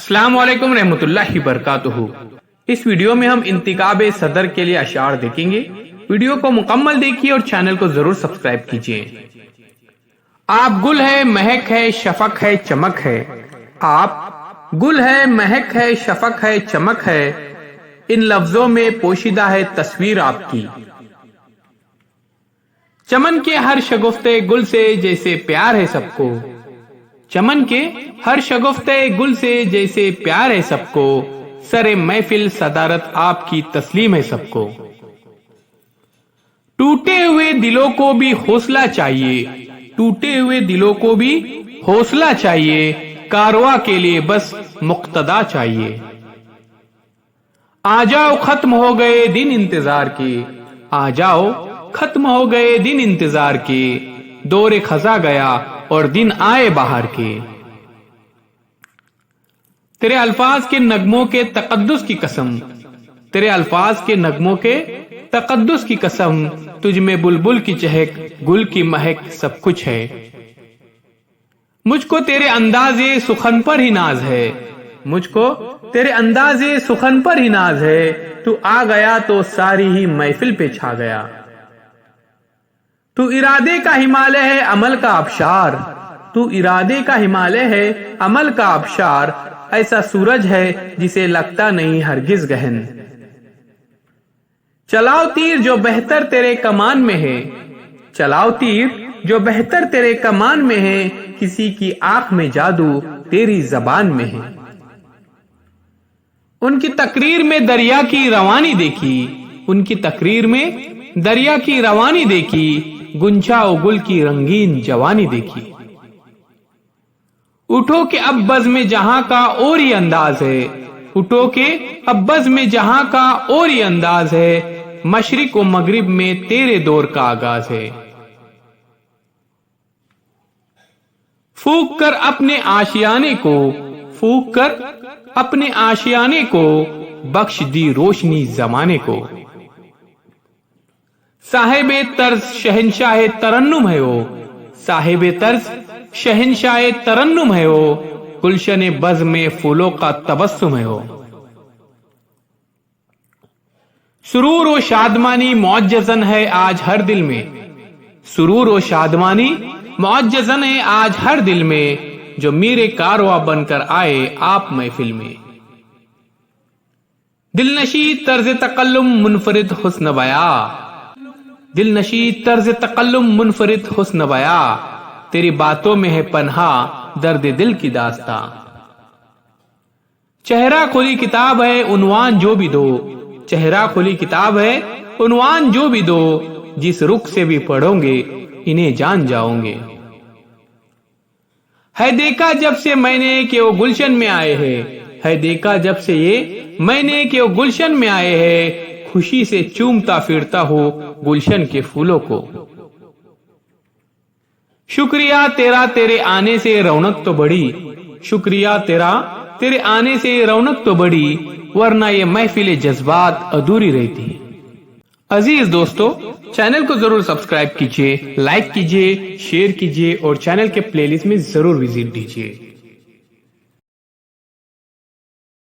السلام علیکم رحمۃ اللہ وبرکاتہ۔ اس ویڈیو میں ہم انتخاب صدر کے لیے اشعار دیکھیں گے۔ ویڈیو کو مکمل دیکھیے اور چینل کو ضرور سبسکرائب کیجیے۔ آپ گل ہے، مہک ہے، شفق ہے، چمک ہے۔ آپ گل ہے، مہک ہے، شفق ہے، چمک ہے، ان لفظوں میں پوشیدہ ہے تصویر آپ کی۔ چمن کے ہر شگفتے گل سے جیسے پیار ہے سب کو، چمن کے ہر شگفتے گل سے جیسے پیار ہے سب کو، سر محفل صدارت آپ کی تسلیم ہے سب کو۔ ٹوٹے ہوئے دلوں کو بھی حوصلہ چاہیے، ٹوٹے ہوئے دلوں کو بھی حوصلہ چاہیے، کارواں کے لیے بس مقتدا چاہیے۔ آ جاؤ ختم ہو گئے دن انتظار کے، آ جاؤ ختم ہو گئے دن انتظار کے، دور خزاں گیا اور دن آئے بہار کے۔ تیرے الفاظ کے نغموں کے تقدس کی قسم، تیرے الفاظ کے نغموں کے تقدس کی قسم، تجھ میں بلبل کی چہک گل کی مہک سب کچھ ہے۔ مجھ کو تیرے انداز سخن پر ہی ناز ہے، مجھ کو تیرے انداز سخن پر ہی ناز ہے، تو آ گیا تو ساری ہی محفل پہ چھا گیا۔ تو ارادے کا ہمالیہ ہے عمل کا آبشار، تو ارادے کا ہمالیہ ہے عمل کا آبشار، ایسا سورج ہے جسے لگتا نہیں ہرگز گہن۔ چلاؤ تیر جو بہتر تیرے کمان میں ہے، چلاؤ تیر جو بہتر تیرے کمان میں ہے، کسی کی آنکھ میں جادو تیری زبان میں ہے۔ ان کی تقریر میں دریا کی روانی دیکھی، ان کی تقریر میں دریا کی روانی دیکھی، گنجا و گل کی رنگین جوانی دیکھی۔ اٹھو کہ اب بزم جہاں کا اور ہی انداز ہے، اٹھو کہ اب بزم جہاں کا اور ہی انداز ہے، مشرق و مغرب میں تیرے دور کا آغاز ہے۔ پھونک کر اپنے آشیانے کو، پھونک کر اپنے آشیانے کو، بخش دی روشنی زمانے کو۔ صاحب طرز شہنشاہ ترنم ہے وہ، صاحب طرز شہنشاہ ترنم ہے وہ، گلشن بز میں پھولوں کا تبسم ہے وہ۔ سرور و شادمانی معجزن ہے آج ہر دل میں، سرور و شادمانی معجزن ہے آج ہر دل میں، جو میرے کارواں بن کر آئے آپ محفل میں۔ دل نشی طرز تکلم منفرد حسن بیاں، دل نشی طرز تکلم منفرد حسن بیاں، تیری باتوں میں ہے پنہا درد دل کی داستاں۔ چہرہ کھلی کتاب ہے عنوان جو بھی دو، چہرہ کھلی کتاب ہے عنوان جو بھی دو، جس رخ سے بھی پڑھو گے انہیں جان جاؤں گے۔ ہے دیکھا جب سے میں نے کہ وہ گلشن میں آئے ہیں، ہے دیکھا جب سے یہ میں نے کہ وہ گلشن میں آئے ہیں، خوشی سے چومتا پھرتا ہو گلشن کے پھولوں کو۔ شکریہ تیرا تیرے آنے سے رونق تو بڑھی، شکریہ تیرا تیرے آنے سے رونق تو بڑھی، ورنہ یہ محفل جذبات ادھوری رہتی۔ عزیز دوستو، چینل کو ضرور سبسکرائب کیجیے، لائک کیجیے، شیئر کیجیے اور چینل کے پلے لسٹ میں ضرور وزٹ دیجیے۔